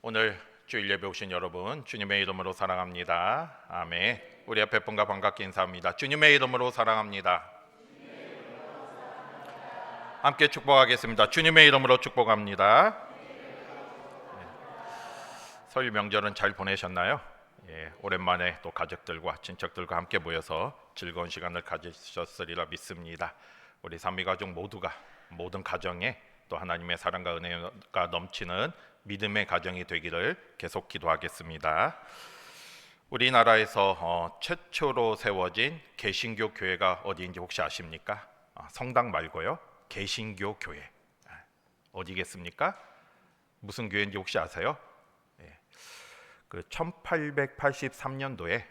오늘 주일 예배 오신 여러분 주님의 이름으로 사랑합니다. 아멘. 우리 옆에 분과 반갑게 인사합니다. 주님의 이름으로 사랑합니다. 함께 축복하겠습니다. 주님의 이름으로 축복합니다. 설 명절은 잘 보내셨나요? 오랜만에 또 가족들과 친척들과 함께 모여서 즐거운 시간을 가지셨으리라 믿습니다. 우리 삼위가족 모두가 모든 가정에 또 하나님의 사랑과 은혜가 넘치는 믿음의 가정이 되기를 계속 기도하겠습니다. 우리나라에서 최초로 세워진 개신교 교회가 어디인지 혹시 아십니까? 성당 말고요. 개신교 교회. 어디겠습니까? 무슨 교회인지 혹시 아세요? 그 1883년도에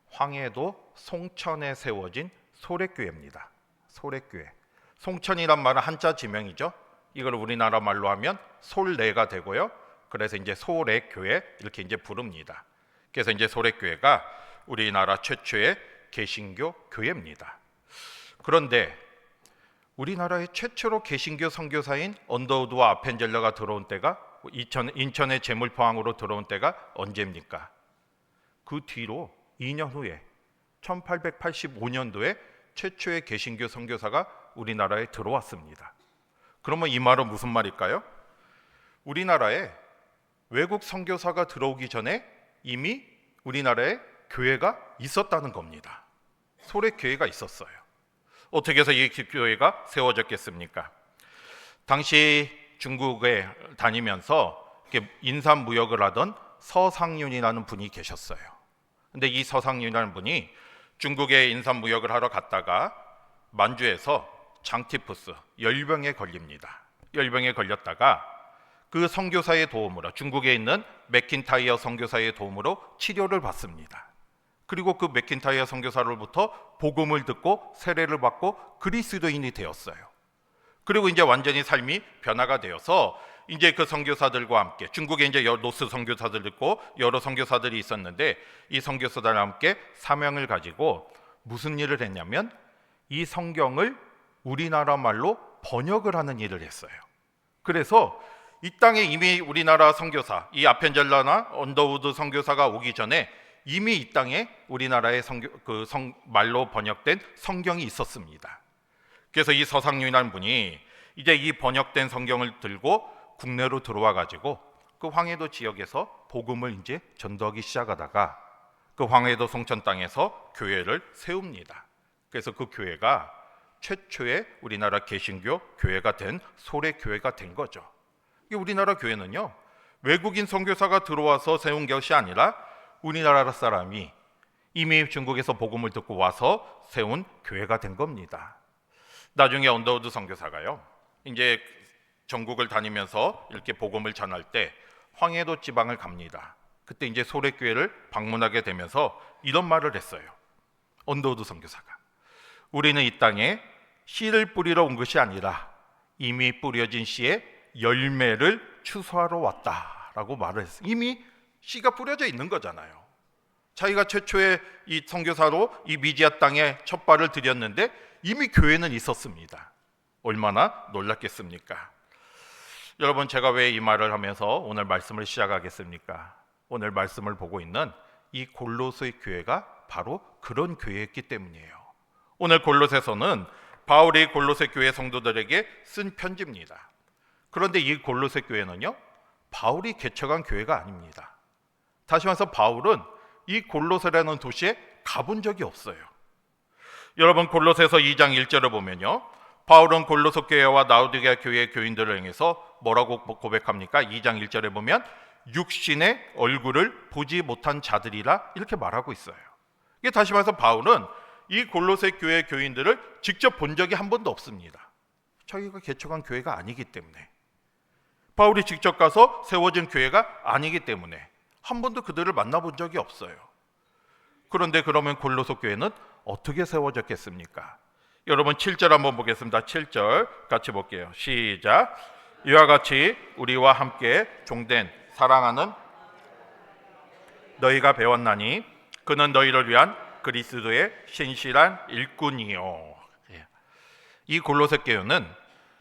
황해도 송천에 세워진 소래교회입니다. 소래교회. 송천이란 말은 한자 지명이죠. 이걸 우리나라 말로 하면 솔레가 되고요. 그래서 이제 소래교회 이렇게 이제 부릅니다. 그래서 이제 소래교회가 우리나라 최초의 개신교 교회입니다. 그런데 우리나라의 최초로 개신교 선교사인 언더우드와 아펜젤러가 들어온 때가 인천의 제물포항으로 들어온 때가 언제입니까? 그 뒤로 2년 후에 1885년도에 최초의 개신교 선교사가 우리나라에 들어왔습니다. 그러면 이 말은 무슨 말일까요? 우리나라에 외국 선교사가 들어오기 전에 이미 우리나라에 교회가 있었다는 겁니다. 소래교회가 있었어요. 어떻게 해서 이 교회가 세워졌겠습니까? 당시 중국에 다니면서 인삼무역을 하던 서상윤이라는 분이 계셨어요. 근데 이 서상윤이라는 분이 중국에 인삼무역을 하러 갔다가 만주에서 장티푸스, 열병에 걸립니다. 열병에 걸렸다가 그 선교사의 도움으로 중국에 있는 맥킨타이어 선교사의 도움으로 치료를 받습니다. 그리고 그 맥킨타이어 선교사로부터 복음을 듣고 세례를 받고 그리스도인이 되었어요. 그리고 이제 완전히 삶이 변화가 되어서 이제 그 선교사들과 함께 중국에 이제 노스 선교사들 있고 여러 선교사들이 있었는데 이 선교사들과 함께 사명을 가지고 무슨 일을 했냐면 이 성경을 우리나라 말로 번역을 하는 일을 했어요. 그래서 이 땅에 이미 우리나라 선교사, 이 아펜젤러나 언더우드 선교사가 오기 전에 이미 이 땅에 우리나라의 말로 번역된 성경이 있었습니다. 그래서 이 서상윤이라는 분이 이제 이 번역된 성경을 들고 국내로 들어와 가지고 그 황해도 지역에서 복음을 이제 전도하기 시작하다가 그 황해도 송천 땅에서 교회를 세웁니다. 그래서 그 교회가 최초의 우리나라 개신교 교회가 된 소래교회가 된 거죠. 이 우리나라 교회는요, 외국인 선교사가 들어와서 세운 것이 아니라 우리나라 사람이 이미 중국에서 복음을 듣고 와서 세운 교회가 된 겁니다. 나중에 언더우드 선교사가요, 이제 전국을 다니면서 이렇게 복음을 전할 때 황해도 지방을 갑니다. 그때 이제 소래교회를 방문하게 되면서 이런 말을 했어요. 언더우드 선교사가, 우리는 이 땅에 씨를 뿌리러 온 것이 아니라 이미 뿌려진 씨의 열매를 추수하러 왔다라고 말을 했어요. 이미 씨가 뿌려져 있는 거잖아요. 자기가 최초의 이 선교사로 이 미지아 땅에 첫 발을 들였는데 이미 교회는 있었습니다. 얼마나 놀랐겠습니까? 여러분, 제가 왜 이 말을 하면서 오늘 말씀을 시작하겠습니까? 오늘 말씀을 보고 있는 이 골로새 교회가 바로 그런 교회였기 때문이에요. 오늘 골로새서는 바울이 골로새 교회 성도들에게 쓴 편지입니다. 그런데 이 골로새 교회는요, 바울이 개척한 교회가 아닙니다. 다시 말해서 바울은 이 골로새라는 도시에 가본 적이 없어요. 여러분, 골로새서 2장 1절을 보면요, 바울은 골로새 교회와 라오디게아 교회의 교인들을 향해서 뭐라고 고백합니까? 2장 1절에 보면 육신의 얼굴을 보지 못한 자들이라 이렇게 말하고 있어요. 이게 다시 말해서 바울은 이 골로새 교회 교인들을 직접 본 적이 한 번도 없습니다. 자기가 개척한 교회가 아니기 때문에, 바울이 직접 가서 세워진 교회가 아니기 때문에 한 번도 그들을 만나본 적이 없어요. 그런데 그러면 골로새 교회는 어떻게 세워졌겠습니까? 여러분 7절 한번 보겠습니다. 7절 같이 볼게요. 시작. 이와 같이 우리와 함께 종된 사랑하는 너희가 배웠나니 그는 너희를 위한 그리스도의 신실한 일꾼이요. 이 골로새 교회는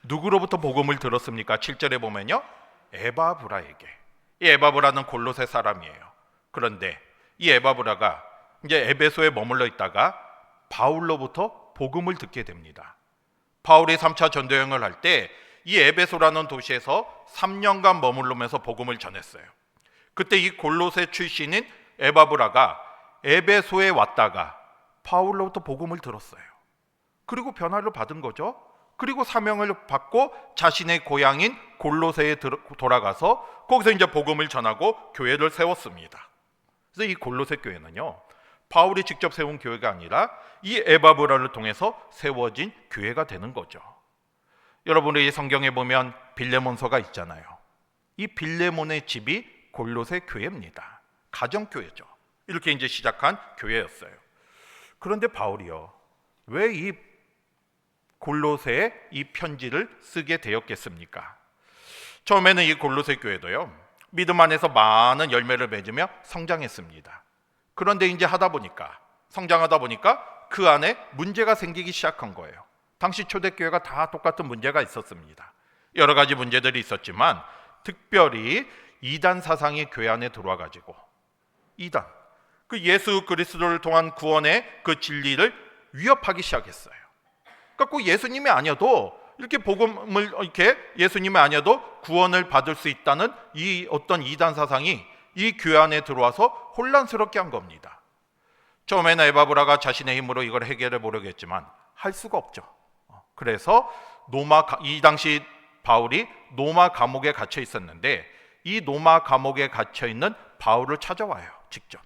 누구로부터 복음을 들었습니까? 7절에 보면요, 에바브라에게, 이 에바브라는 골로새 사람이에요. 그런데 이 에바브라가 이제 에베소에 머물러 있다가 바울로부터 복음을 듣게 됩니다. 바울이 3차 전도여행을 할 때 이 에베소라는 도시에서 3년간 머물르면서 복음을 전했어요. 그때 이 골로새 출신인 에바브라가 에베소에 왔다가 바울로부터 복음을 들었어요. 그리고 변화를 받은 거죠. 그리고 사명을 받고 자신의 고향인 골로새에 돌아가서 거기서 이제 복음을 전하고 교회를 세웠습니다. 그래서 이 골로새 교회는요, 바울이 직접 세운 교회가 아니라 이 에바브라를 통해서 세워진 교회가 되는 거죠. 여러분이 성경에 보면 빌레몬서가 있잖아요. 이 빌레몬의 집이 골로새 교회입니다. 가정교회죠. 이렇게 이제 시작한 교회였어요. 그런데 바울이요, 왜 이 골로새에 이 편지를 쓰게 되었겠습니까? 처음에는 이 골로새 교회도요, 믿음 안에서 많은 열매를 맺으며 성장했습니다. 그런데 이제 성장하다 보니까 그 안에 문제가 생기기 시작한 거예요. 당시 초대교회가 다 똑같은 문제가 있었습니다. 여러 가지 문제들이 있었지만 특별히 이단 사상이 교회 안에 들어와가지고 이단, 그 예수 그리스도를 통한 구원의 그 진리를 위협하기 시작했어요. 그러니까 꼭 예수님이 아니어도 이렇게 복음을 이렇게 예수님이 아니어도 구원을 받을 수 있다는 이 어떤 이단 사상이 이 교회 안에 들어와서 혼란스럽게 한 겁니다. 처음에는 에바브라가 자신의 힘으로 이걸 해결해 보려고 했지만 할 수가 없죠. 그래서 이 당시 바울이 노마 감옥에 갇혀 있었는데 이 노마 감옥에 갇혀 있는 바울을 찾아와요, 직접.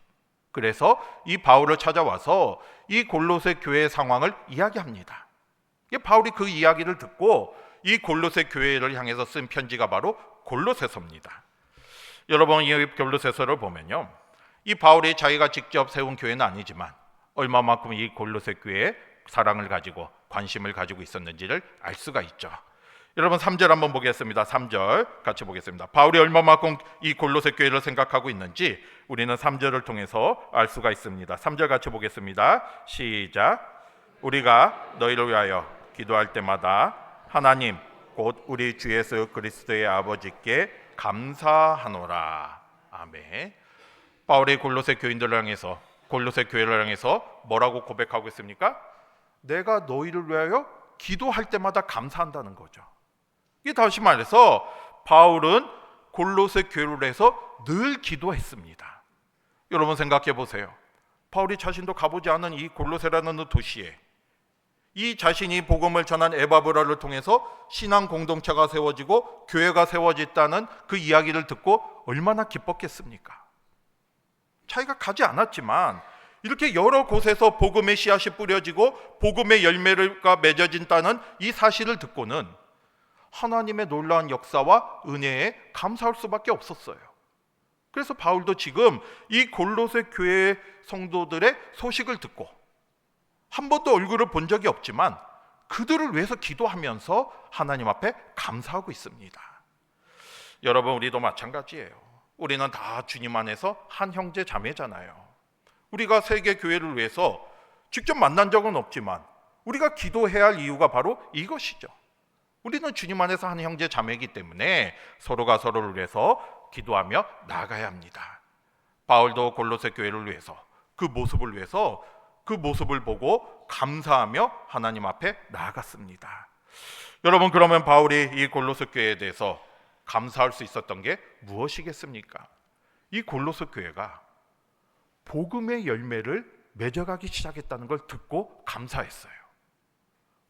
그래서 이 바울을 찾아와서 이 골로새 교회의 상황을 이야기합니다. 바울이 그 이야기를 듣고 이 골로새 교회를 향해서 쓴 편지가 바로 골로새서입니다. 여러분, 이 골로새서를 보면요, 이 바울이 자기가 직접 세운 교회는 아니지만 얼마만큼 이 골로새 교회에 사랑을 가지고 관심을 가지고 있었는지를 알 수가 있죠. 여러분, 3절 한번 보겠습니다. 3절 같이 보겠습니다. 바울이 얼마만큼 이 골로새 교회를 생각하고 있는지 우리는 3절을 통해서 알 수가 있습니다. 3절 같이 보겠습니다. 시작. 우리가 너희를 위하여 기도할 때마다 하나님 곧 우리 주 예수 그리스도의 아버지께 감사하노라. 아멘. 바울이 골로새 교인들을 향해서, 골로새 교회를 향해서 뭐라고 고백하고 있습니까? 내가 너희를 위하여 기도할 때마다 감사한다는 거죠. 이게 다시 말해서 바울은 골로새 교회를 해서 늘 기도했습니다. 여러분 생각해 보세요. 바울이 자신도 가보지 않은 이 골로새라는 도시에 이 자신이 복음을 전한 에바브라를 통해서 신앙 공동체가 세워지고 교회가 세워졌다는 그 이야기를 듣고 얼마나 기뻤겠습니까? 자기가 가지 않았지만 이렇게 여러 곳에서 복음의 씨앗이 뿌려지고 복음의 열매가 맺어진다는 이 사실을 듣고는 하나님의 놀라운 역사와 은혜에 감사할 수밖에 없었어요. 그래서 바울도 지금 이 골로새 교회 성도들의 소식을 듣고 한 번도 얼굴을 본 적이 없지만 그들을 위해서 기도하면서 하나님 앞에 감사하고 있습니다. 여러분, 우리도 마찬가지예요. 우리는 다 주님 안에서 한 형제 자매잖아요. 우리가 세계 교회를 위해서 직접 만난 적은 없지만 우리가 기도해야 할 이유가 바로 이것이죠. 우리는 주님 안에서 한 형제 자매이기 때문에 서로가 서로를 위해서 기도하며 나아가야 합니다. 바울도 골로새 교회를 위해서 그 모습을 보고 감사하며 하나님 앞에 나아갔습니다. 여러분, 그러면 바울이 이 골로새 교회에 대해서 감사할 수 있었던 게 무엇이겠습니까? 이 골로새 교회가 복음의 열매를 맺어가기 시작했다는 걸 듣고 감사했어요.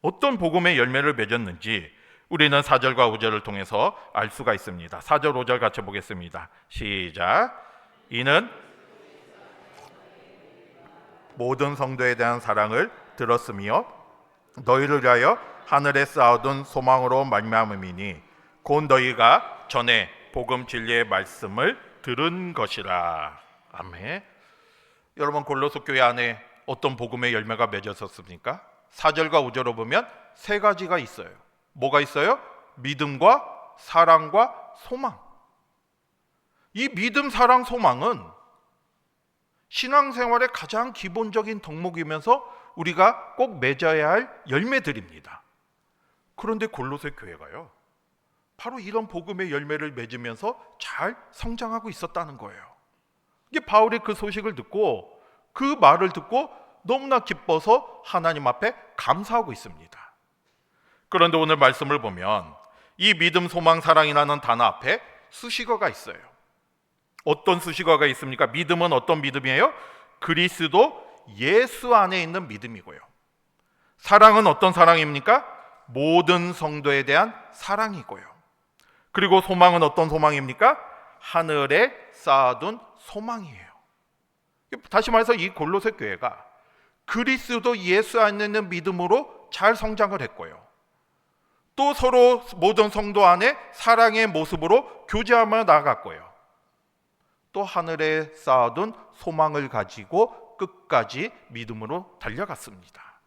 어떤 복음의 열매를 맺었는지 우리는 4절과 5절을 통해서 알 수가 있습니다. 4절 5절 같이 보겠습니다. 시작. 이는 모든 성도에 대한 사랑을 들었으며 너희를 위하여 하늘에 쌓아둔 소망으로 말미암음이니 곧 너희가 전에 복음 진리의 말씀을 들은 것이라. 아멘. 여러분, 골로새 교회 안에 어떤 복음의 열매가 맺어졌습니까? 4절과 5절로 보면 세 가지가 있어요. 뭐가 있어요? 믿음과 사랑과 소망. 이 믿음, 사랑, 소망은 신앙생활의 가장 기본적인 덕목이면서 우리가 꼭 맺어야 할 열매들입니다. 그런데 골로새 교회가요, 바로 이런 복음의 열매를 맺으면서 잘 성장하고 있었다는 거예요. 이게 바울이 그 소식을 듣고 그 말을 듣고 너무나 기뻐서 하나님 앞에 감사하고 있습니다. 그런데 오늘 말씀을 보면 이 믿음, 소망, 사랑이라는 단어 앞에 수식어가 있어요. 어떤 수식어가 있습니까? 믿음은 어떤 믿음이에요? 그리스도 예수 안에 있는 믿음이고요. 사랑은 어떤 사랑입니까? 모든 성도에 대한 사랑이고요. 그리고 소망은 어떤 소망입니까? 하늘에 쌓아둔 소망이에요. 다시 말해서 이 골로새 교회가 그리스도 예수 안에 있는 믿음으로 잘 성장을 했고요. 또 서로 모든 성도 안에 사랑의 모습으로 교제하며 나아갔고요. 또 하늘에 쌓아둔 소망을 가지고 끝까지 믿음으로 달려갔습니다.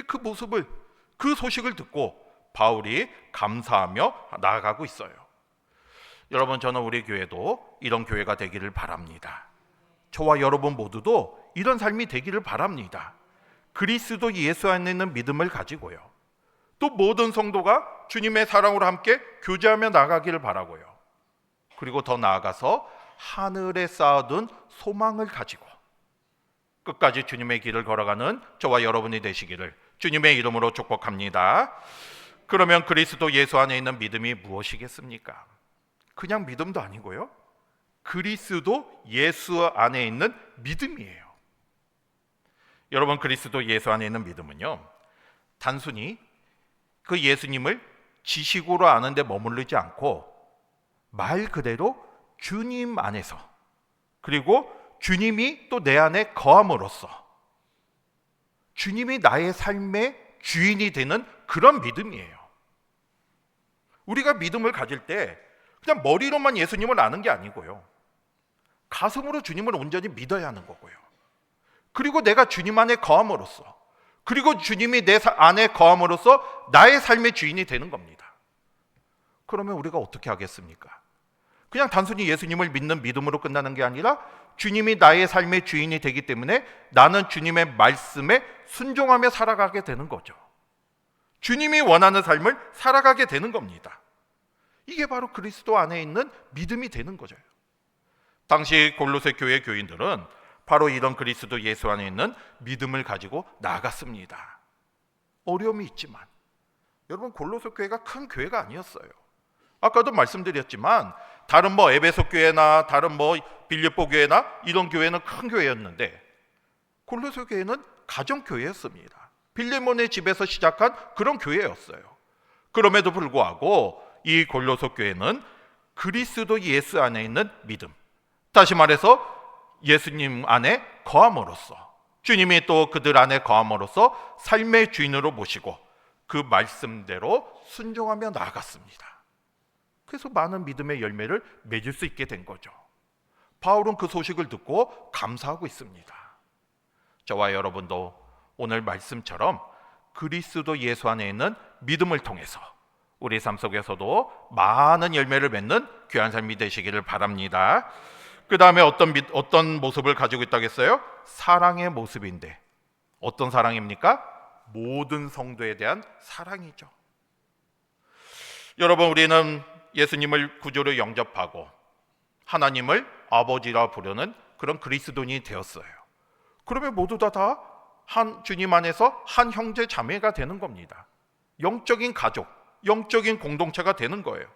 그 모습을, 그 소식을 듣고 바울이 감사하며 나아가고 있어요. 여러분, 저는 우리 교회도 이런 교회가 되기를 바랍니다. 저와 여러분 모두도 이런 삶이 되기를 바랍니다. 그리스도 예수 안에 있는 믿음을 가지고요. 또 모든 성도가 주님의 사랑으로 함께 교제하며 나가기를 바라고요. 그리고 더 나아가서 하늘에 쌓아둔 소망을 가지고 끝까지 주님의 길을 걸어가는 저와 여러분이 되시기를 주님의 이름으로 축복합니다. 그러면 그리스도 예수 안에 있는 믿음이 무엇이겠습니까? 그냥 믿음도 아니고요. 그리스도 예수 안에 있는 믿음이에요. 여러분, 그리스도 예수 안에 있는 믿음은요, 단순히 그 예수님을 지식으로 아는 데 머무르지 않고 말 그대로 주님 안에서, 그리고 주님이 또 내 안에 거함으로써 주님이 나의 삶의 주인이 되는 그런 믿음이에요. 우리가 믿음을 가질 때 그냥 머리로만 예수님을 아는 게 아니고요, 가슴으로 주님을 온전히 믿어야 하는 거고요. 그리고 내가 주님 안에 거함으로써, 그리고 주님이 내 안에 거함으로써 나의 삶의 주인이 되는 겁니다. 그러면 우리가 어떻게 하겠습니까? 그냥 단순히 예수님을 믿는 믿음으로 끝나는 게 아니라 주님이 나의 삶의 주인이 되기 때문에 나는 주님의 말씀에 순종하며 살아가게 되는 거죠. 주님이 원하는 삶을 살아가게 되는 겁니다. 이게 바로 그리스도 안에 있는 믿음이 되는 거죠. 당시 골로새 교회 교인들은 바로 이런 그리스도 예수 안에 있는 믿음을 가지고 나아갔습니다. 어려움이 있지만, 여러분, 골로새 교회가 큰 교회가 아니었어요. 아까도 말씀드렸지만 다른 에베소 교회나 다른 빌립보 교회나 이런 교회는 큰 교회였는데 골로새 교회는 가정 교회였습니다. 빌레몬의 집에서 시작한 그런 교회였어요. 그럼에도 불구하고 이 골로새 교회는 그리스도 예수 안에 있는 믿음, 다시 말해서 예수님 안에 거함으로써, 주님이 또 그들 안에 거함으로써 삶의 주인으로 모시고 그 말씀대로 순종하며 나아갔습니다. 그래서 많은 믿음의 열매를 맺을 수 있게 된 거죠. 바울은 그 소식을 듣고 감사하고 있습니다. 저와 여러분도 오늘 말씀처럼 그리스도 예수 안에 있는 믿음을 통해서 우리 삶 속에서도 많은 열매를 맺는 귀한 삶이 되시기를 바랍니다. 그 다음에 어떤 모습을 가지고 있다겠어요? 사랑의 모습인데, 어떤 사랑입니까? 모든 성도에 대한 사랑이죠. 여러분, 우리는 예수님을 구주로 영접하고 하나님을 아버지라 부르는 그런 그리스도인이 되었어요. 그러면 모두 다 한 주님 안에서 한 형제 자매가 되는 겁니다. 영적인 가족, 영적인 공동체가 되는 거예요.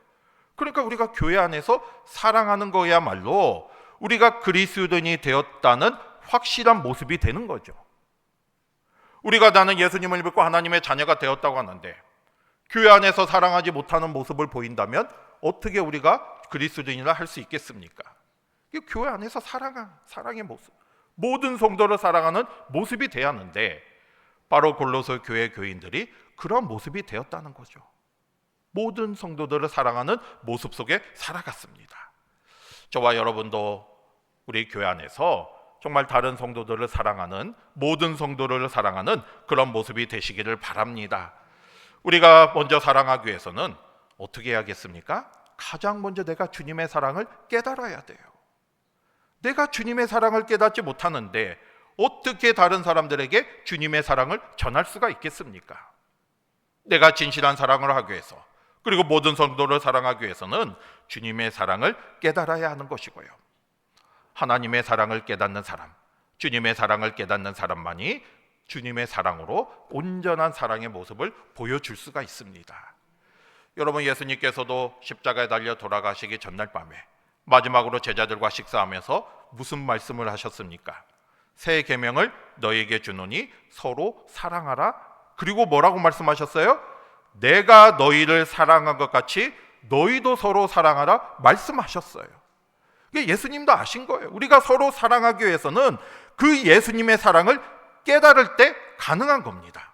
그러니까 우리가 교회 안에서 사랑하는 거야말로 우리가 그리스도인이 되었다는 확실한 모습이 되는 거죠. 우리가 나는 예수님을 믿고 하나님의 자녀가 되었다고 하는데 교회 안에서 사랑하지 못하는 모습을 보인다면 어떻게 우리가 그리스도인이라 할 수 있겠습니까? 이 교회 안에서 사랑의 모습, 모든 성도를 사랑하는 모습이 돼야 하는데 바로 골로새 교회 교인들이 그런 모습이 되었다는 거죠. 모든 성도들을 사랑하는 모습 속에 살아갔습니다. 저와 여러분도 우리 교회 안에서 정말 다른 성도들을 사랑하는, 모든 성도를 사랑하는 그런 모습이 되시기를 바랍니다. 우리가 먼저 사랑하기 위해서는 어떻게 해야겠습니까? 가장 먼저 내가 주님의 사랑을 깨달아야 돼요. 내가 주님의 사랑을 깨닫지 못하는데 어떻게 다른 사람들에게 주님의 사랑을 전할 수가 있겠습니까? 내가 진실한 사랑을 하기 위해서, 그리고 모든 성도를 사랑하기 위해서는 주님의 사랑을 깨달아야 하는 것이고요. 하나님의 사랑을 깨닫는 사람, 주님의 사랑을 깨닫는 사람만이 주님의 사랑으로 온전한 사랑의 모습을 보여줄 수가 있습니다. 여러분, 예수님께서도 십자가에 달려 돌아가시기 전날 밤에 마지막으로 제자들과 식사하면서 무슨 말씀을 하셨습니까? 새 계명을 너에게 주노니 서로 사랑하라. 그리고 뭐라고 말씀하셨어요? 내가 너희를 사랑한 것 같이 너희도 서로 사랑하라 말씀하셨어요. 예수님도 아신 거예요. 우리가 서로 사랑하기 위해서는 그 예수님의 사랑을 깨달을 때 가능한 겁니다.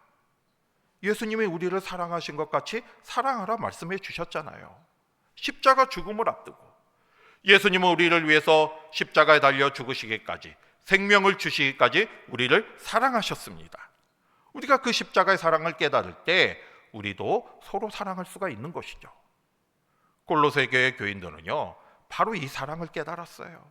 예수님이 우리를 사랑하신 것 같이 사랑하라 말씀해 주셨잖아요. 십자가 죽음을 앞두고 예수님은 우리를 위해서 십자가에 달려 죽으시기까지, 생명을 주시기까지 우리를 사랑하셨습니다. 우리가 그 십자가의 사랑을 깨달을 때 우리도 서로 사랑할 수가 있는 것이죠. 골로새 교회 교인들은요, 바로 이 사랑을 깨달았어요.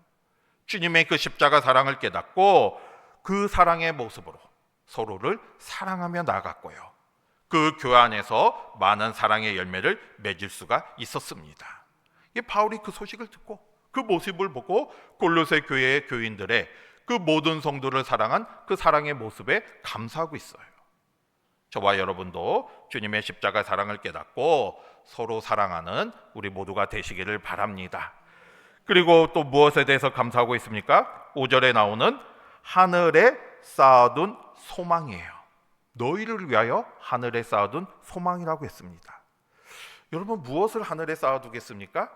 주님의 그 십자가 사랑을 깨닫고 그 사랑의 모습으로 서로를 사랑하며 나아갔고요, 그 교회 안에서 많은 사랑의 열매를 맺을 수가 있었습니다. 바울이 그 소식을 듣고 그 모습을 보고 골로새 교회의 교인들의 그 모든 성도를 사랑한 그 사랑의 모습에 감사하고 있어요. 저와 여러분도 주님의 십자가 사랑을 깨닫고 서로 사랑하는 우리 모두가 되시기를 바랍니다. 그리고 또 무엇에 대해서 감사하고 있습니까? 5절에 나오는 하늘에 쌓아둔 소망이에요. 너희를 위하여 하늘에 쌓아둔 소망이라고 했습니다. 여러분, 무엇을 하늘에 쌓아두겠습니까?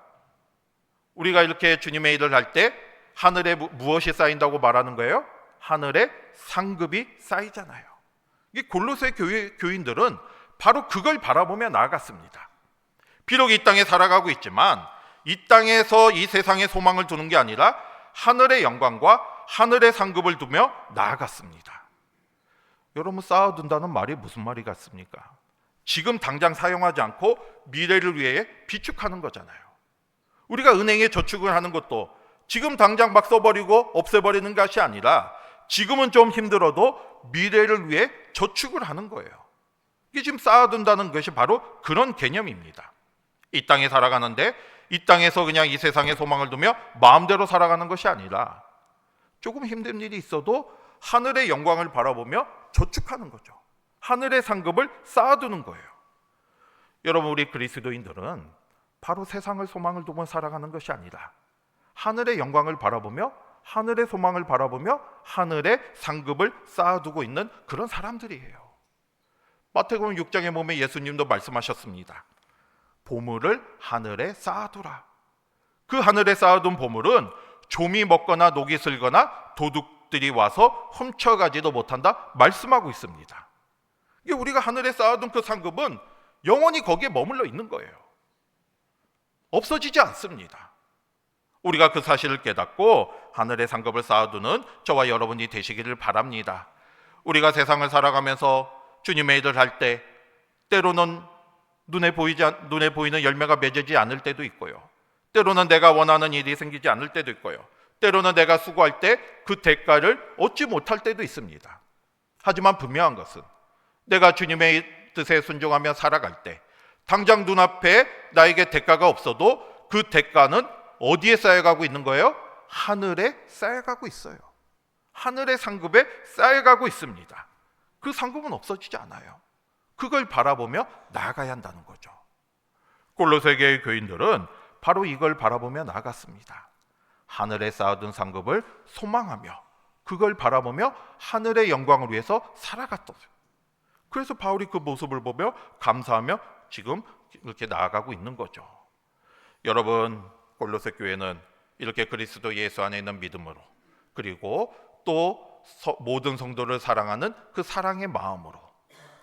우리가 이렇게 주님의 일을 할 때 하늘에 무엇이 쌓인다고 말하는 거예요? 하늘에 상급이 쌓이잖아요. 이 골로새 교인들은 바로 그걸 바라보며 나아갔습니다. 비록 이 땅에 살아가고 있지만 이 땅에서 이 세상에 소망을 두는 게 아니라 하늘의 영광과 하늘의 상급을 두며 나아갔습니다. 여러분, 쌓아둔다는 말이 무슨 말이 같습니까? 지금 당장 사용하지 않고 미래를 위해 비축하는 거잖아요. 우리가 은행에 저축을 하는 것도 지금 당장 막 써버리고 없애버리는 것이 아니라 지금은 좀 힘들어도 미래를 위해 저축을 하는 거예요. 이게 지금 쌓아둔다는 것이 바로 그런 개념입니다. 이 땅에 살아가는데 이 땅에서 그냥 이 세상에 소망을 두며 마음대로 살아가는 것이 아니라 조금 힘든 일이 있어도 하늘의 영광을 바라보며 저축하는 거죠. 하늘의 상급을 쌓아두는 거예요. 여러분, 우리 그리스도인들은 바로 세상을 소망을 두며 살아가는 것이 아니라 하늘의 영광을 바라보며 하늘의 소망을 바라보며 하늘의 상급을 쌓아두고 있는 그런 사람들이에요. 마태복음 6장에 보면 예수님도 말씀하셨습니다. 보물을 하늘에 쌓아두라. 그 하늘에 쌓아둔 보물은 좀이 먹거나 녹이 슬거나 도둑들이 와서 훔쳐가지도 못한다 말씀하고 있습니다. 이게 우리가 하늘에 쌓아둔 그 상급은 영원히 거기에 머물러 있는 거예요. 없어지지 않습니다. 우리가 그 사실을 깨닫고 하늘의 상급을 쌓아두는 저와 여러분이 되시기를 바랍니다. 우리가 세상을 살아가면서 주님의 일을 할 때 때로는 눈에 보이는 열매가 맺어지지 않을 때도 있고요, 때로는 내가 원하는 일이 생기지 않을 때도 있고요, 때로는 내가 수고할 때 그 대가를 얻지 못할 때도 있습니다. 하지만 분명한 것은 내가 주님의 뜻에 순종하며 살아갈 때 당장 눈앞에 나에게 대가가 없어도 그 대가는 어디에 쌓여가고 있는 거예요? 하늘에 쌓여가고 있어요. 하늘의 상급에 쌓여가고 있습니다. 그 상급은 없어지지 않아요. 그걸 바라보며 나아가야 한다는 거죠. 골로새 교회 교인들은 바로 이걸 바라보며 나아갔습니다. 하늘에 쌓아둔 상급을 소망하며 그걸 바라보며 하늘의 영광을 위해서 살아갔던 거예요. 그래서 바울이 그 모습을 보며 감사하며 지금 이렇게 나아가고 있는 거죠. 여러분, 골로새 교회는 이렇게 그리스도 예수 안에 있는 믿음으로, 그리고 또 모든 성도를 사랑하는 그 사랑의 마음으로,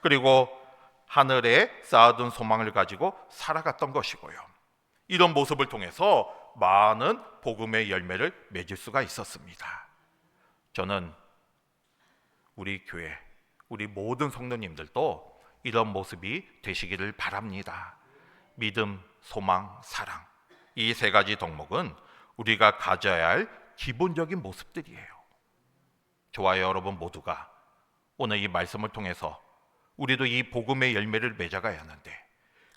그리고 하늘에 쌓아둔 소망을 가지고 살아갔던 것이고요, 이런 모습을 통해서 많은 복음의 열매를 맺을 수가 있었습니다. 저는 우리 교회, 우리 모든 성도님들도 이런 모습이 되시기를 바랍니다. 믿음, 소망, 사랑, 이 세 가지 덕목은 우리가 가져야 할 기본적인 모습들이에요. 저와 여러분 모두가 오늘 이 말씀을 통해서 우리도 이 복음의 열매를 맺어가야 하는데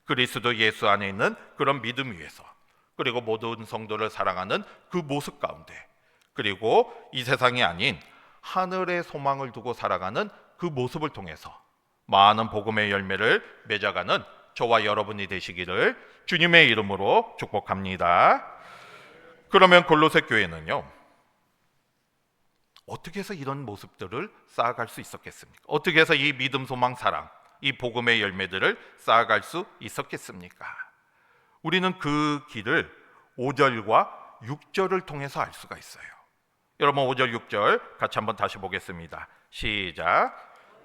그리스도 예수 안에 있는 그런 믿음 위에서, 그리고 모든 성도를 사랑하는 그 모습 가운데, 그리고 이 세상이 아닌 하늘의 소망을 두고 살아가는 그 모습을 통해서 많은 복음의 열매를 맺어가는 저와 여러분이 되시기를 주님의 이름으로 축복합니다. 그러면 골로새 교회는요, 어떻게 해서 이런 모습들을 쌓아갈 수 있었겠습니까? 어떻게 해서 이 믿음, 소망, 사랑, 이 복음의 열매들을 쌓아갈 수 있었겠습니까? 우리는 그 길을 5절과 6절을 통해서 알 수가 있어요. 여러분, 5절, 6절 같이 한번 다시 보겠습니다. 시작.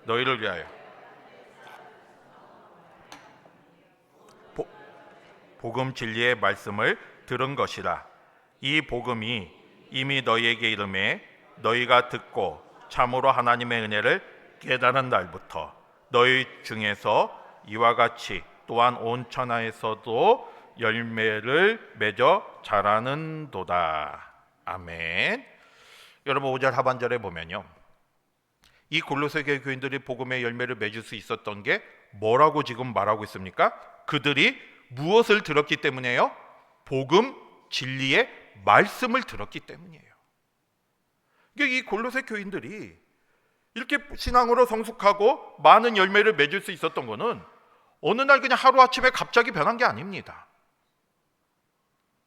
너희를 위하여 복음 진리의 말씀을 들은 것이라. 이 복음이 이미 너희에게 이름에 너희가 듣고 참으로 하나님의 은혜를 깨달은 날부터 너희 중에서 이와 같이 또한 온 천하에서도 열매를 맺어 자라는도다. 아멘. 여러분, 5절 하반절에 보면요, 이 골로새 교회 교인들이 복음의 열매를 맺을 수 있었던 게 뭐라고 지금 말하고 있습니까? 그들이 무엇을 들었기 때문에요? 복음 진리의 말씀을 들었기 때문이에요. 이 골로새 교인들이 이렇게 신앙으로 성숙하고 많은 열매를 맺을 수 있었던 것은 어느 날 그냥 하루아침에 갑자기 변한 게 아닙니다.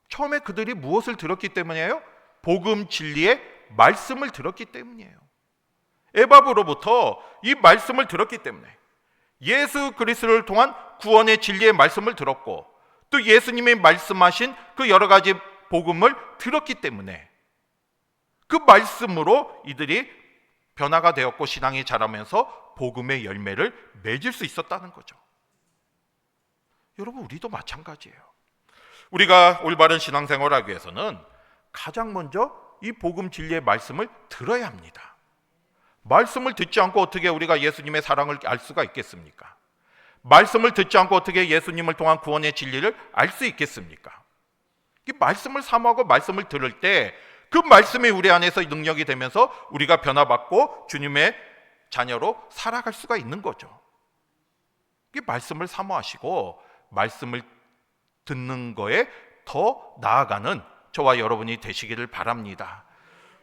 처음에 그들이 무엇을 들었기 때문이에요? 복음 진리의 말씀을 들었기 때문이에요. 에바브로부터 이 말씀을 들었기 때문에, 예수 그리스도를 통한 구원의 진리의 말씀을 들었고, 또 예수님이 말씀하신 그 여러 가지 복음을 들었기 때문에 그 말씀으로 이들이 변화가 되었고 신앙이 자라면서 복음의 열매를 맺을 수 있었다는 거죠. 여러분, 우리도 마찬가지예요. 우리가 올바른 신앙생활을 하기 위해서는 가장 먼저 이 복음 진리의 말씀을 들어야 합니다. 말씀을 듣지 않고 어떻게 우리가 예수님의 사랑을 알 수가 있겠습니까? 말씀을 듣지 않고 어떻게 예수님을 통한 구원의 진리를 알 수 있겠습니까? 이 말씀을 사모하고 말씀을 들을 때 그 말씀이 우리 안에서 능력이 되면서 우리가 변화받고 주님의 자녀로 살아갈 수가 있는 거죠. 이 말씀을 사모하시고 말씀을 듣는 거에 더 나아가는 저와 여러분이 되시기를 바랍니다.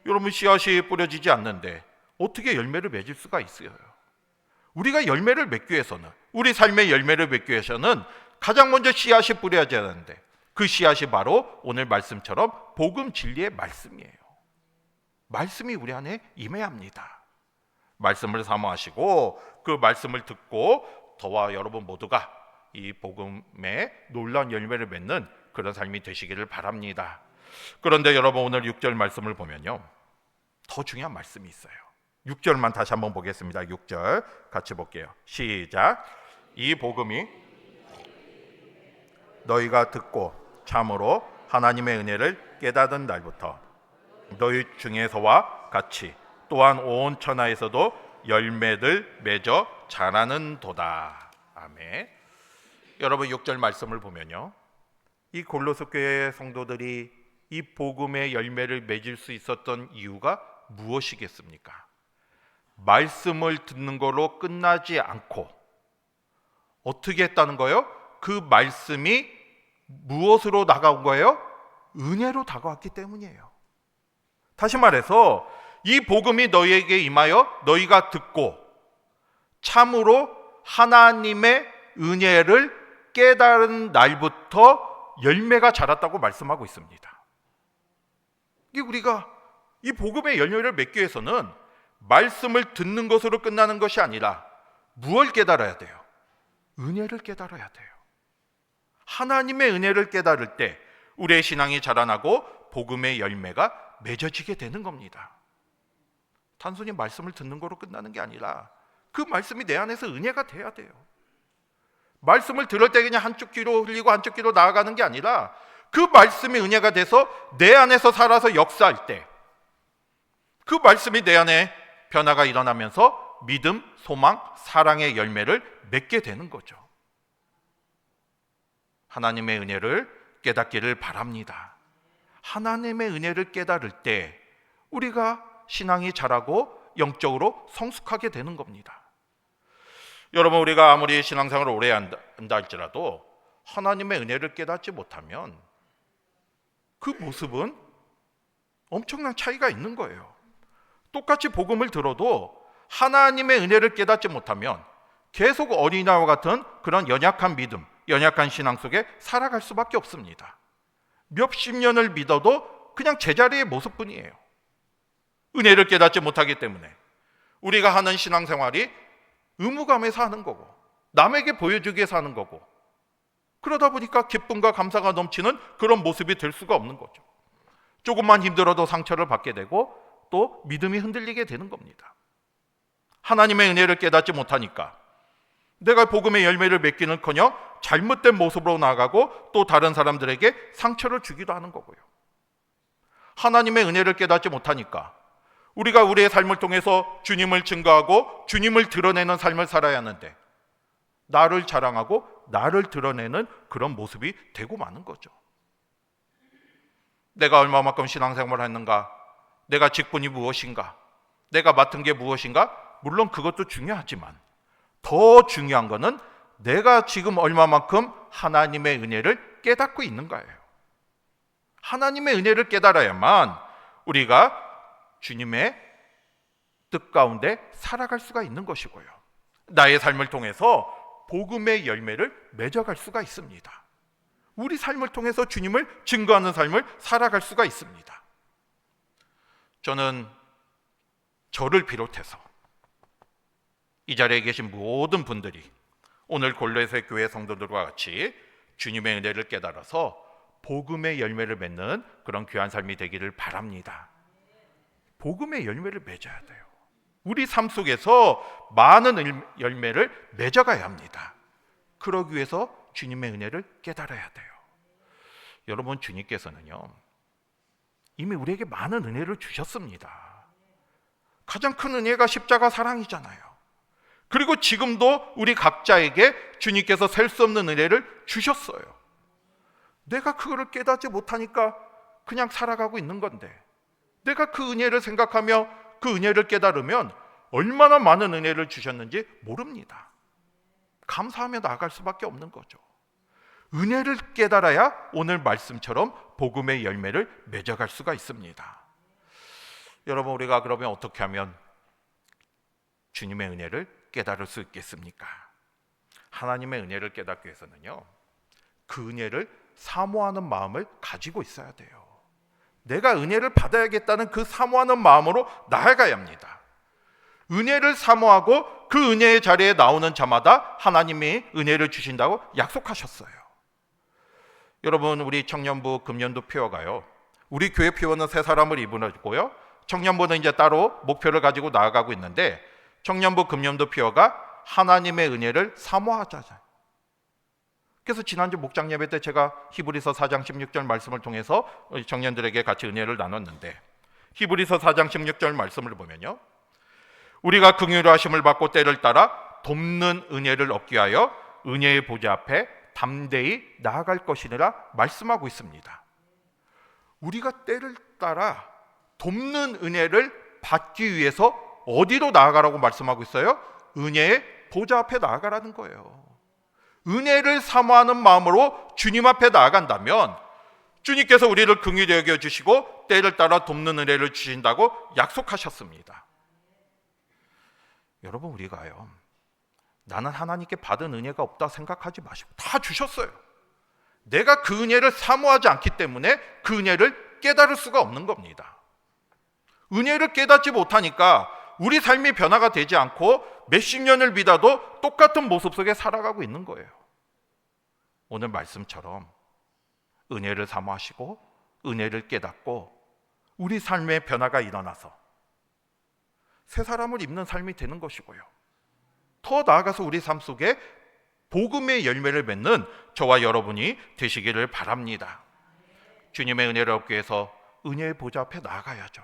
여러분, 씨앗이 뿌려지지 않는데 어떻게 열매를 맺을 수가 있어요? 우리가 열매를 맺기 위해서는, 우리 삶의 열매를 맺기 위해서는 가장 먼저 씨앗이 뿌려져야 하는데, 그 씨앗이 바로 오늘 말씀처럼 복음 진리의 말씀이에요. 말씀이 우리 안에 임해야 합니다. 말씀을 사모하시고 그 말씀을 듣고 저와 여러분 모두가 이 복음의 놀라운 열매를 맺는 그런 삶이 되시기를 바랍니다. 그런데 여러분, 오늘 6절 말씀을 보면요, 더 중요한 말씀이 있어요. 6절만 다시 한번 보겠습니다. 6절 같이 볼게요. 시작. 이 복음이 너희가 듣고 참으로 하나님의 은혜를 깨닫은 날부터 너희 중에서와 같이 또한 온 천하에서도 열매를 맺어 자라는도다. 아멘. 여러분, 6절 말씀을 보면요, 이 골로새 교회 성도들이 이 복음의 열매를 맺을 수 있었던 이유가 무엇이겠습니까? 말씀을 듣는 걸로 끝나지 않고 어떻게 했다는 거예요? 그 말씀이 무엇으로 다가온 거예요? 은혜로 다가왔기 때문이에요. 다시 말해서 이 복음이 너희에게 임하여 너희가 듣고 참으로 하나님의 은혜를 깨달은 날부터 열매가 자랐다고 말씀하고 있습니다. 우리가 이 복음의 열매를 맺기 위해서는 말씀을 듣는 것으로 끝나는 것이 아니라 무엇을 깨달아야 돼요? 은혜를 깨달아야 돼요. 하나님의 은혜를 깨달을 때 우리의 신앙이 자라나고 복음의 열매가 맺어지게 되는 겁니다. 단순히 말씀을 듣는 거로 끝나는 게 아니라 그 말씀이 내 안에서 은혜가 돼야 돼요. 말씀을 들을 때 그냥 한쪽 귀로 흘리고 한쪽 귀로 나아가는 게 아니라 그 말씀이 은혜가 돼서 내 안에서 살아서 역사할 때 그 말씀이 내 안에 변화가 일어나면서 믿음, 소망, 사랑의 열매를 맺게 되는 거죠. 하나님의 은혜를 깨닫기를 바랍니다. 하나님의 은혜를 깨달을 때 우리가 신앙이 자라고 영적으로 성숙하게 되는 겁니다. 여러분, 우리가 아무리 신앙생활을 오래 한다 할지라도 하나님의 은혜를 깨닫지 못하면 그 모습은 엄청난 차이가 있는 거예요. 똑같이 복음을 들어도 하나님의 은혜를 깨닫지 못하면 계속 어린아이와 같은 그런 연약한 믿음, 연약한 신앙 속에 살아갈 수밖에 없습니다. 몇십 년을 믿어도 그냥 제자리의 모습뿐이에요. 은혜를 깨닫지 못하기 때문에 우리가 하는 신앙생활이 의무감에서 하는 거고 남에게 보여주기 위해서 하는 거고, 그러다 보니까 기쁨과 감사가 넘치는 그런 모습이 될 수가 없는 거죠. 조금만 힘들어도 상처를 받게 되고 또 믿음이 흔들리게 되는 겁니다. 하나님의 은혜를 깨닫지 못하니까 내가 복음의 열매를 맺기는커녕 잘못된 모습으로 나아가고 또 다른 사람들에게 상처를 주기도 하는 거고요. 하나님의 은혜를 깨닫지 못하니까 우리가 우리의 삶을 통해서 주님을 증거하고 주님을 드러내는 삶을 살아야 하는데 나를 자랑하고 나를 드러내는 그런 모습이 되고 마는 거죠. 내가 얼마만큼 신앙생활을 했는가, 내가 직분이 무엇인가, 내가 맡은 게 무엇인가, 물론 그것도 중요하지만 더 중요한 것은 내가 지금 얼마만큼 하나님의 은혜를 깨닫고 있는가예요. 하나님의 은혜를 깨달아야만 우리가 주님의 뜻 가운데 살아갈 수가 있는 것이고요. 나의 삶을 통해서 복음의 열매를 맺어갈 수가 있습니다. 우리 삶을 통해서 주님을 증거하는 삶을 살아갈 수가 있습니다. 저는 저를 비롯해서 이 자리에 계신 모든 분들이 오늘 골로새 교회 성도들과 같이 주님의 은혜를 깨달아서 복음의 열매를 맺는 그런 귀한 삶이 되기를 바랍니다. 복음의 열매를 맺어야 돼요. 우리 삶 속에서 많은 열매를 맺어가야 합니다. 그러기 위해서 주님의 은혜를 깨달아야 돼요. 여러분, 주님께서는요 이미 우리에게 많은 은혜를 주셨습니다. 가장 큰 은혜가 십자가 사랑이잖아요. 그리고 지금도 우리 각자에게 주님께서 셀 수 없는 은혜를 주셨어요. 내가 그거를 깨닫지 못하니까 그냥 살아가고 있는 건데, 내가 그 은혜를 생각하며 그 은혜를 깨달으면 얼마나 많은 은혜를 주셨는지 모릅니다. 감사하며 나아갈 수밖에 없는 거죠. 은혜를 깨달아야 오늘 말씀처럼 복음의 열매를 맺어갈 수가 있습니다. 여러분, 우리가 그러면 어떻게 하면 주님의 은혜를 깨달을 수 있겠습니까? 하나님의 은혜를 깨닫기 위해서는요 그 은혜를 사모하는 마음을 가지고 있어야 돼요. 내가 은혜를 받아야겠다는 그 사모하는 마음으로 나아가야 합니다. 은혜를 사모하고 그 은혜의 자리에 나오는 자마다 하나님이 은혜를 주신다고 약속하셨어요. 여러분, 우리 청년부 금년도 표어가요, 우리 교회 표어는 세 사람을 이루고요, 청년부는 이제 따로 목표를 가지고 나아가고 있는데 청년부 금년도 표어가 하나님의 은혜를 사모하자. 그래서 지난주 목장 예배 때 제가 히브리서 4장 16절 말씀을 통해서 청년들에게 같이 은혜를 나눴는데, 히브리서 4장 16절 말씀을 보면요, 우리가 긍휼히 하심을 받고 때를 따라 돕는 은혜를 얻기 위하여 은혜의 보좌 앞에 담대히 나아갈 것이니라 말씀하고 있습니다. 우리가 때를 따라 돕는 은혜를 받기 위해서 어디로 나아가라고 말씀하고 있어요? 은혜의 보좌 앞에 나아가라는 거예요. 은혜를 사모하는 마음으로 주님 앞에 나아간다면 주님께서 우리를 긍휼히 여겨주시고 때를 따라 돕는 은혜를 주신다고 약속하셨습니다. 여러분, 우리가요 나는 하나님께 받은 은혜가 없다 생각하지 마시고 다 주셨어요. 내가 그 은혜를 사모하지 않기 때문에 그 은혜를 깨달을 수가 없는 겁니다. 은혜를 깨닫지 못하니까 우리 삶이 변화가 되지 않고 몇십 년을 믿어도 똑같은 모습 속에 살아가고 있는 거예요. 오늘 말씀처럼 은혜를 사모하시고 은혜를 깨닫고 우리 삶의 변화가 일어나서 새 사람을 입는 삶이 되는 것이고요, 더 나아가서 우리 삶 속에 복음의 열매를 맺는 저와 여러분이 되시기를 바랍니다. 주님의 은혜를 얻기 위해서 은혜의 보좌 앞에 나아가야죠.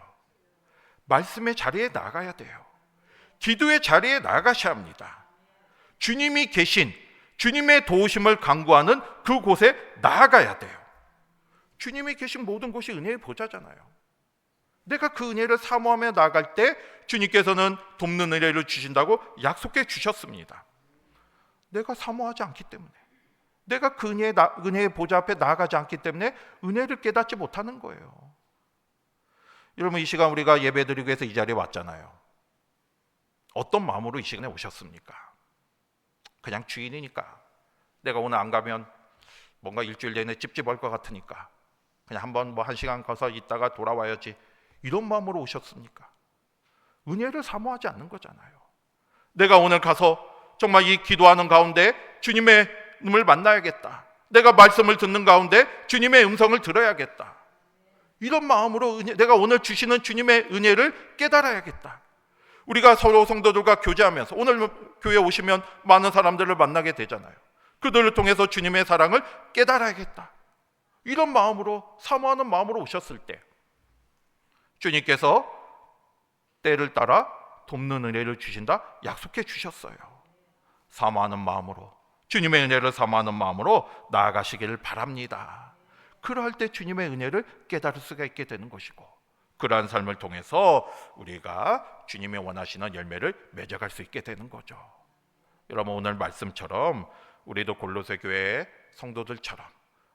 말씀의 자리에 나가야 돼요. 기도의 자리에 나가셔야 합니다. 주님이 계신 주님의 도우심을 간구하는 그곳에 나아가야 돼요. 주님이 계신 모든 곳이 은혜의 보좌잖아요. 내가 그 은혜를 사모하며 나아갈 때 주님께서는 돕는 은혜를 주신다고 약속해 주셨습니다. 내가 사모하지 않기 때문에, 내가 그 은혜의 보좌 앞에 나아가지 않기 때문에 은혜를 깨닫지 못하는 거예요. 여러분, 이 시간 우리가 예배드리기 위해서 이 자리에 왔잖아요. 어떤 마음으로 이 시간에 오셨습니까? 그냥 주인이니까, 내가 오늘 안 가면 뭔가 일주일 내내 찝찝할 것 같으니까 그냥 한번 한 시간 가서 있다가 돌아와야지, 이런 마음으로 오셨습니까? 은혜를 사모하지 않는 거잖아요. 내가 오늘 가서 정말 이 기도하는 가운데 주님의 음을 만나야겠다, 내가 말씀을 듣는 가운데 주님의 음성을 들어야겠다, 이런 마음으로 내가 오늘 주시는 주님의 은혜를 깨달아야겠다. 우리가 서로 성도들과 교제하면서, 오늘 교회 오시면 많은 사람들을 만나게 되잖아요. 그들을 통해서 주님의 사랑을 깨달아야겠다, 이런 마음으로, 사모하는 마음으로 오셨을 때 주님께서 때를 따라 돕는 은혜를 주신다 약속해 주셨어요. 사모하는 마음으로, 주님의 은혜를 사모하는 마음으로 나아가시기를 바랍니다. 그럴 때 주님의 은혜를 깨달을 수가 있게 되는 것이고, 그러한 삶을 통해서 우리가 주님의 원하시는 열매를 맺어갈 수 있게 되는 거죠. 여러분, 오늘 말씀처럼 우리도 골로새 교회 성도들처럼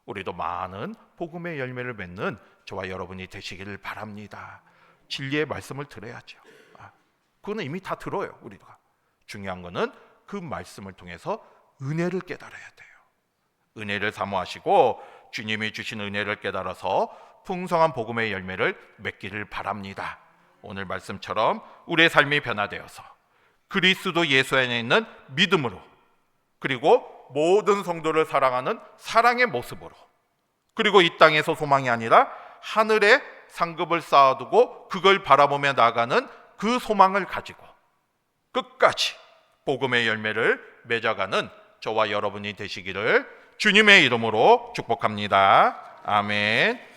우리도 많은 복음의 열매를 맺는 저와 여러분이 되시기를 바랍니다. 진리의 말씀을 들어야죠. 그거는 이미 다 들어요. 우리가 중요한 거는 그 말씀을 통해서 은혜를 깨달아야 돼요. 은혜를 사모하시고 주님이 주신 은혜를 깨달아서 풍성한 복음의 열매를 맺기를 바랍니다. 오늘 말씀처럼 우리의 삶이 변화되어서 그리스도 예수 안에 있는 믿음으로, 그리고 모든 성도를 사랑하는 사랑의 모습으로, 그리고 이 땅에서 소망이 아니라 하늘에 상급을 쌓아두고 그걸 바라보며 나아가는 그 소망을 가지고 끝까지 복음의 열매를 맺어가는 저와 여러분이 되시기를 주님의 이름으로 축복합니다. 아멘.